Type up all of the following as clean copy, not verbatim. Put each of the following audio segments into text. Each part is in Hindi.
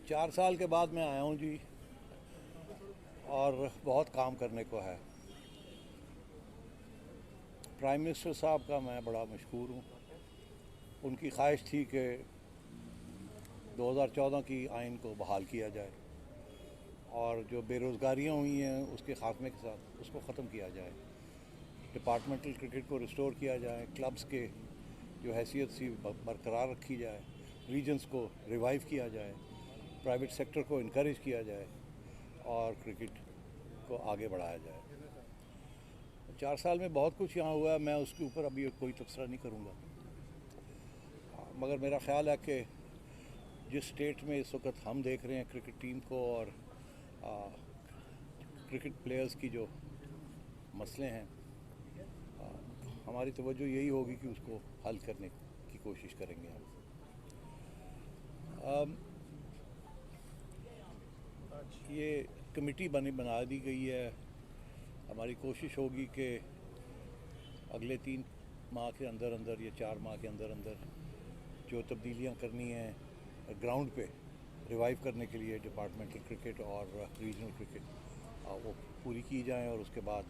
4 साल के बाद मैं आया हूँ जी, और बहुत काम करने को है। प्राइम मिनिस्टर साहब का मैं बड़ा मशहूर हूँ। उनकी ख्वाहिश थी कि 2014 की आइन को बहाल किया जाए और जो बेरोज़गारियाँ हुई हैं उसके ख़ात्मे के साथ उसको ख़त्म किया जाए, डिपार्टमेंटल क्रिकेट को रिस्टोर किया जाए, क्लब्स के जो हैसियत सी बरकरार रखी जाए, रीजन्स को रिवाइव किया जाए, प्राइवेट सेक्टर को इनकरेज किया जाए और क्रिकेट को आगे बढ़ाया जाए। 4 साल में बहुत कुछ यहाँ हुआ है, मैं उसके ऊपर अभी कोई तबसरा नहीं करूँगा, मगर मेरा ख़्याल है कि जिस स्टेट में इस वक्त हम देख रहे हैं क्रिकेट टीम को और क्रिकेट प्लेयर्स की जो मसले हैं, हमारी तवज्जो यही होगी कि उसको हल करने की कोशिश करेंगे हम। ये कमेटी बना दी गई है। हमारी कोशिश होगी कि अगले 3 माह के अंदर अंदर या 4 माह के अंदर अंदर जो तब्दीलियां करनी हैं ग्राउंड पे रिवाइव करने के लिए डिपार्टमेंटल क्रिकेट और रीजनल क्रिकेट वो पूरी की जाएं और उसके बाद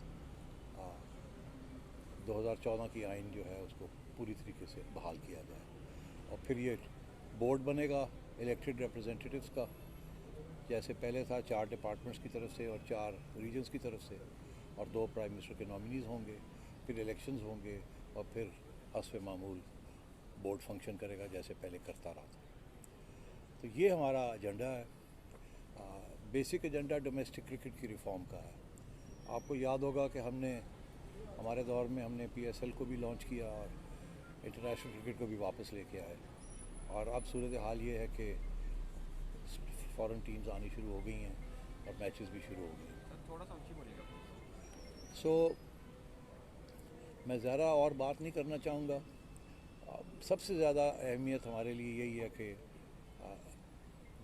2014 की आइन जो है उसको पूरी तरीके से बहाल किया जाए और फिर ये बोर्ड बनेगा इलेक्टेड रिप्रेजेंटेटिव्स का, जैसे पहले था 4 डिपार्टमेंट्स की तरफ से और 4 रीजन्स की तरफ से और 2 प्राइम मिनिस्टर के नॉमिनीज़ होंगे, फिर इलेक्शंस होंगे और फिर हस्ब मामूल बोर्ड फंक्शन करेगा जैसे पहले करता रहा था। तो ये हमारा एजेंडा है। बेसिक एजेंडा डोमेस्टिक क्रिकेट की रिफॉर्म का है। आपको याद होगा कि हमारे दौर में हमने PSL को भी लॉन्च किया और इंटरनेशनल क्रिकेट को भी वापस लेके आए, और अब सूरत हाल ये है कि फॉरेन टीम्स आनी शुरू हो गई हैं और मैचेस भी शुरू हो गए हैं। थोड़ा सा ऊंची बोलिएगा। सो मैं ज़रा और बात नहीं करना चाहूँगा। सबसे ज़्यादा अहमियत हमारे लिए यही है कि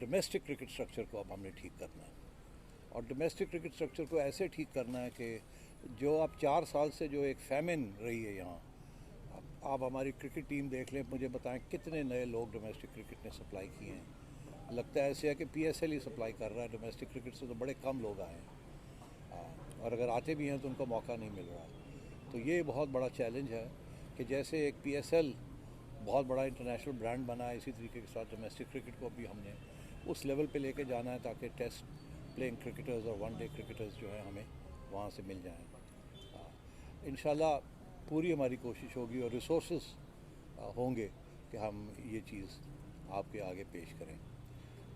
डोमेस्टिक क्रिकेट स्ट्रक्चर को अब हमने ठीक करना है, और डोमेस्टिक क्रिकेट स्ट्रक्चर को ऐसे ठीक करना है कि जो अब 4 साल से जो एक फैमिन रही है यहाँ, आप हमारी क्रिकेट टीम देख लें, मुझे बताएं कितने नए लोग डोमेस्टिक क्रिकेट ने सप्लाई किए हैं। लगता है ऐसे है कि PSL ही सप्लाई कर रहा है, डोमेस्टिक क्रिकेट से तो बड़े कम लोग आए हैं, और अगर आते भी हैं तो उनको मौका नहीं मिल रहा। तो ये बहुत बड़ा चैलेंज है कि जैसे एक PSL बहुत बड़ा इंटरनेशनल ब्रांड बना है, इसी तरीके के साथ डोमेस्टिक क्रिकेट को भी हमने उस लेवल पे लेके जाना है ताकि टेस्ट प्लेइंग क्रिकेटर्स और वनडे क्रिकेटर्स जो हैं हमें वहाँ से मिल जाएं। इंशाल्लाह पूरी हमारी कोशिश होगी और रिसोर्सेज होंगे कि हम ये चीज़ आपके आगे पेश करें।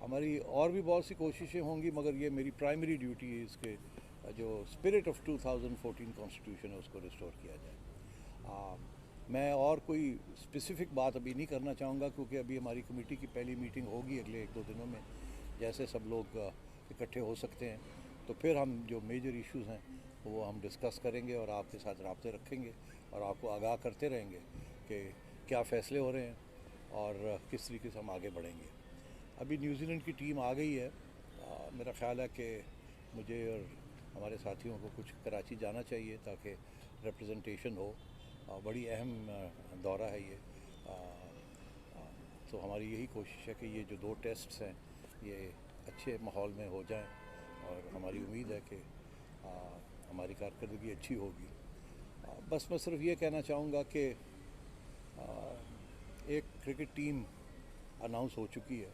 हमारी और भी बहुत सी कोशिशें होंगी, मगर ये मेरी प्राइमरी ड्यूटी है इसके जो स्पिरिट ऑफ 2014 कॉन्स्टिट्यूशन है उसको रिस्टोर किया जाए। मैं और कोई स्पेसिफ़िक बात अभी नहीं करना चाहूँगा क्योंकि अभी हमारी कमेटी की पहली मीटिंग होगी अगले 1-2 दिनों में। जैसे सब लोग इकट्ठे हो सकते हैं तो फिर हम जो मेजर इश्यूज़ हैं वो हम डिस्कस करेंगे और आपके साथ राब्ते रखेंगे और आपको आगाह करते रहेंगे कि क्या फ़ैसले हो रहे हैं और किस तरीके से हम आगे बढ़ेंगे। अभी न्यूजीलैंड की टीम आ गई है। मेरा ख़्याल है कि मुझे और हमारे साथियों को कुछ कराची जाना चाहिए ताकि रिप्रेजेंटेशन हो। बड़ी अहम दौरा है ये। तो हमारी यही कोशिश है कि ये जो 2 टेस्ट्स हैं ये अच्छे माहौल में हो जाएं और हमारी उम्मीद है कि हमारी कारकर्दगी अच्छी होगी। बस मैं सिर्फ ये कहना चाहूँगा कि एक क्रिकेट टीम अनाउंस हो चुकी है।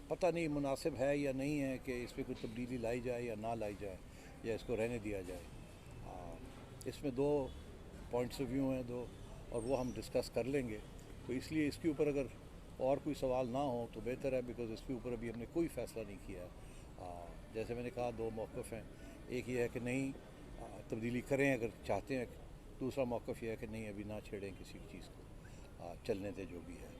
पता नहीं मुनासिब है या नहीं है कि इस पर कोई तब्दीली लाई जाए या ना लाई जाए या इसको रहने दिया जाए। इसमें 2 पॉइंट्स ऑफ व्यू हैं, 2, और वो हम डिस्कस कर लेंगे। तो इसलिए इसके ऊपर अगर और कोई सवाल ना हो तो बेहतर है, बिकॉज़ इसके ऊपर अभी हमने कोई फ़ैसला नहीं किया है। जैसे मैंने कहा 2 मौक़िफ़ हैं। एक ये है कि नहीं तब्दीली करें अगर चाहते हैं, दूसरा मौक़िफ़ ये है कि नहीं अभी ना छेड़ें किसी चीज़ को, चलने दें जो भी है।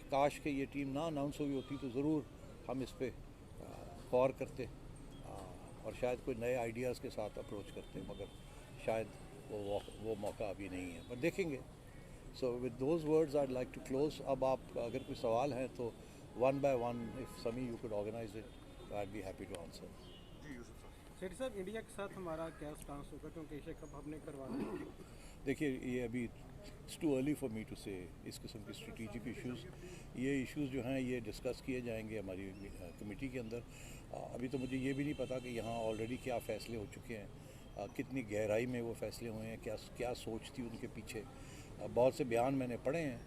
काश कि ये टीम ना अनाउंस हुई होती तो ज़रूर हम इस पर गौर करते और शायद कोई नए आइडियाज़ के साथ अप्रोच करते, मगर शायद वो मौका अभी नहीं है, पर देखेंगे। So with those words I like to close. अब आप अगर कोई सवाल हैं तो 1 by 1 if some you could organise it, I be happy to answer. जी यूसुफ साहब। सेठी साहब, इंडिया के साथ हमारा क्या स्टांस होगा, क्योंकि एशिया कप हमने करवाना है। देखिए ये अभी it's too early for me to say इस किस्म की स्ट्रेटेजिक इश्यूज़ ये इश्यूज़ जो हैं ये डिस्कस किए जाएंगे हमारी कमेटी के अंदर। अभी तो मुझे ये भी नहीं पता कि यहाँ ऑलरेडी क्या फ़ैसले हो चुके हैं, कितनी गहराई में वो फ़ैसले हुए हैं, क्या क्या सोच थी उनके पीछे। बहुत से बयान मैंने पढ़े हैं,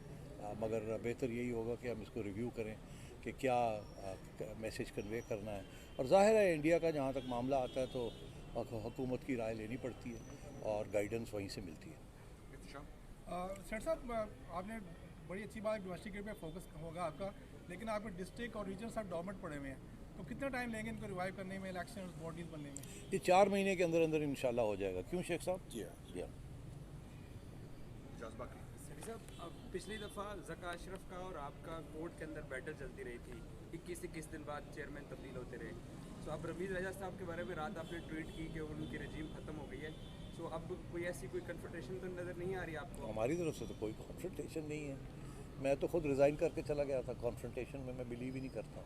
मगर बेहतर यही होगा कि हम इसको रिव्यू करें कि क्या मैसेज कन्वे करना है। और ज़ाहिर है इंडिया का जहाँ तक मामला आता है तो हुकूमत की राय लेनी पड़ती है और गाइडेंस वहीं से मिलती है। सर साहब, आपने बड़ी अच्छी बात डोमेस्टिक क्रिकेट पे फोकस होगा आपका, लेकिन आपके डिस्ट्रिक्ट और रीजन सब डॉर्मेंट पड़े हुए हैं, तो कितना टाइम लेंगे इनको रिवाइव करने में, इलेक्शन बॉडीज बनने में? ये 4 महीने के अंदर अंदर इंशाल्लाह हो जाएगा। क्यों शेख साहब? जी जी हाँ। जज्बा की सर साहब, अब पिछली दफ़ा ज़का अशरफ का और आपका कोर्ट के अंदर बैटल चलती रही थी, 21 दिन बाद चेयरमैन तब्दील होते रहे। तो अब रमीज़ रजा साहब के बारे में रात आपने ट्वीट की कि उनकी रजीम ख़त्म हो गई है, तो अब कोई ऐसी कोई कन्फ्रंटेशन तो नज़र नहीं आ रही आपको? हमारी तरफ से तो कोई कॉन्फ्रंटेशन नहीं है। मैं तो खुद रिज़ाइन करके चला गया था। कॉन्फ्रंटेशन में मैं बिलीव ही नहीं करता।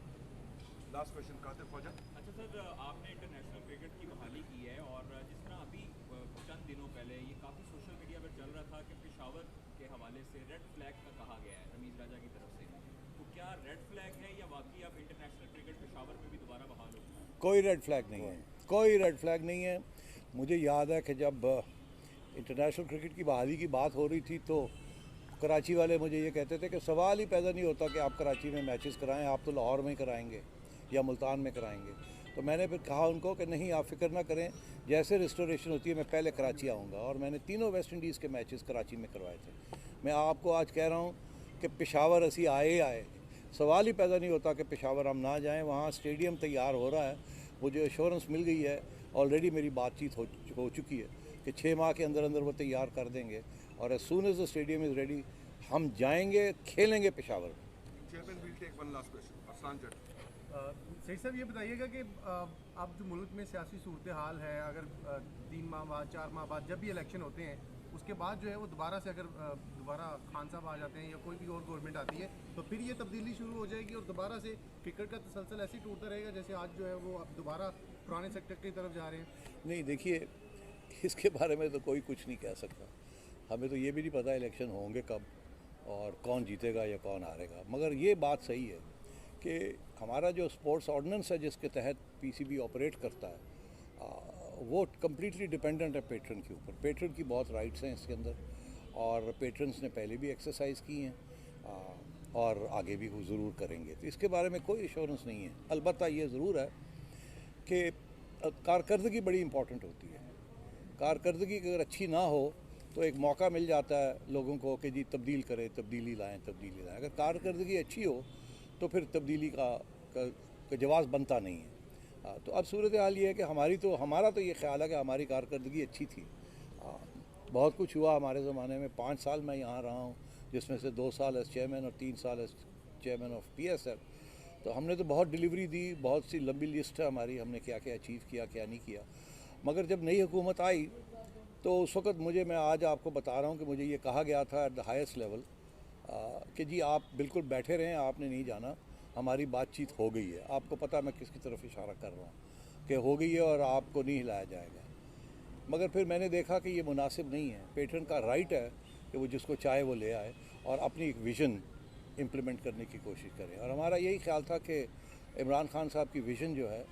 लास्ट क्वेश्चन कातिल ख्वाजा। अच्छा सर, आपने इंटरनेशनल क्रिकेट की बहाली की है और जिस तरह अभी चंद दिनों पहले ये काफ़ी सोशल मीडिया पर चल रहा था कि पेशावर के हवाले से रेड फ्लैग का कहा गया है रमीज़ राजा की तरफ से, तो क्या रेड फ्लैग है या वाकई अब इंटरनेशनल क्रिकेट पेशावर में भी दोबारा बहाल हो? कोई रेड फ्लैग नहीं है, कोई रेड फ्लैग नहीं है। मुझे याद है कि जब इंटरनेशनल क्रिकेट की बहाली की बात हो रही थी तो कराची वाले मुझे ये कहते थे कि सवाल ही पैदा नहीं होता कि आप कराची में मैचेस कराएं, आप तो लाहौर में ही कराएंगे या मुल्तान में कराएंगे। तो मैंने फिर कहा उनको कि नहीं, आप फिक्र ना करें, जैसे रिस्टोरेशन होती है मैं पहले कराची आऊँगा। और मैंने तीनों वेस्ट इंडीज़ के मैचेस कराची में करवाए थे। मैं आपको आज कह रहा हूँ कि पेशावर असी आए, सवाल ही पैदा नहीं होता कि पेशावर हम ना जाएँ। वहाँ स्टेडियम तैयार हो रहा है, मुझे एश्योरेंस मिल गई है, ऑलरेडी मेरी बातचीत हो चुकी है कि 6 माह के अंदर अंदर वो तैयार कर देंगे और as soon as the stadium is ready हम जाएंगे, खेलेंगे पेशावर में। Chairman will take one last question. Arsalan Jat. सही साहब, ये बताइएगा कि अब जो मुल्क में सियासी सूरत हाल है, अगर 3 माह बाद 4 माह बाद जब भी इलेक्शन होते हैं उसके बाद जो है वो दोबारा से अगर दोबारा खान साहब आ जाते हैं या कोई भी और गवर्नमेंट आती है तो फिर ये तब्दीली शुरू हो जाएगी और दोबारा से क्रिकेट का तसलसल ऐसे ही टूटता रहेगा जैसे आज जो है वो अब दोबारा पुराने सेक्टर की तरफ जा रहे हैं? नहीं, देखिए इसके बारे में तो कोई कुछ नहीं कह सकता। हमें तो ये भी नहीं पता इलेक्शन होंगे कब और कौन जीतेगा या कौन हारेगा। मगर ये बात सही है कि हमारा जो स्पोर्ट्स ऑर्डिनेंस है जिसके तहत पीसीबी ऑपरेट करता है वो कम्प्लीटली डिपेंडेंट है पेट्रन के ऊपर। पेट्रन की बहुत राइट्स हैं इसके अंदर और पेट्रन्स ने पहले भी एक्सरसाइज की हैं और आगे भी वो ज़रूर करेंगे। तो इसके बारे में कोई एश्योरेंस नहीं है। अलबत्ता ये ज़रूर है कि कारकर्दगी बड़ी इंपॉर्टेंट होती है। कारकर्दगी अगर अच्छी ना हो तो एक मौका मिल जाता है लोगों को कि जी तब्दीली लाएं। अगर कारकर्दगी अच्छी हो तो फिर तब्दीली का जवाब बनता नहीं है। तो अब सूरत हाल ये है कि हमारा तो ये ख्याल है कि हमारी कारकर्दगी अच्छी थी। बहुत कुछ हुआ हमारे ज़माने में। 5 साल मैं यहाँ रहा हूँ, जिसमें से 2 साल एज चेयरमैन और 3 साल एज चेयरमैन ऑफ PSL। तो हमने तो बहुत डिलीवरी दी, बहुत सी लंबी लिस्ट है हमारी, हमने क्या क्या अचीव किया क्या नहीं किया। मगर जब नई हुकूमत आई तो उस वक़्त मैं आज आपको बता रहा हूँ कि मुझे ये कहा गया था एट द हाईएस्ट लेवल कि जी आप बिल्कुल बैठे रहें, आपने नहीं जाना, हमारी बातचीत हो गई है। आपको पता मैं किसकी तरफ इशारा कर रहा हूँ कि हो गई है और आपको नहीं हिलाया जाएगा। मगर फिर मैंने देखा कि ये मुनासिब नहीं है। पेट्रन का राइट है कि वो जिसको चाहे वो ले आए और अपनी एक विज़न इम्प्लीमेंट करने की कोशिश करें। और हमारा यही ख्याल था कि इमरान खान साहब की विज़न जो है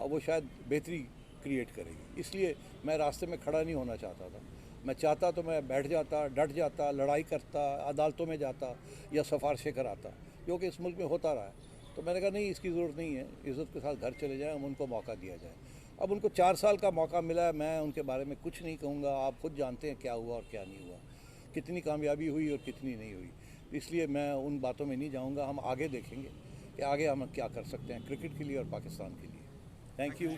वो शायद बेहतरी क्रिएट करेगी। इसलिए मैं रास्ते में खड़ा नहीं होना चाहता था। मैं चाहता तो मैं बैठ जाता, डट जाता, लड़ाई करता, अदालतों में जाता या सिफारिशें कराता, जो कि इस मुल्क में होता रहा है। तो मैंने कहा नहीं, इसकी ज़रूरत नहीं है, इज़्ज़त के साथ घर चले जाएं, हम उनको मौका दिया जाए। अब उनको 4 साल का मौका मिला है, मैं उनके बारे में कुछ नहीं कहूँगा। आप खुद जानते हैं क्या हुआ और क्या नहीं हुआ, कितनी कामयाबी हुई और कितनी नहीं हुई। इसलिए मैं उन बातों में नहीं जाऊँगा। हम आगे देखेंगे कि आगे हम क्या कर सकते हैं क्रिकेट के लिए और पाकिस्तान के लिए। Thank you.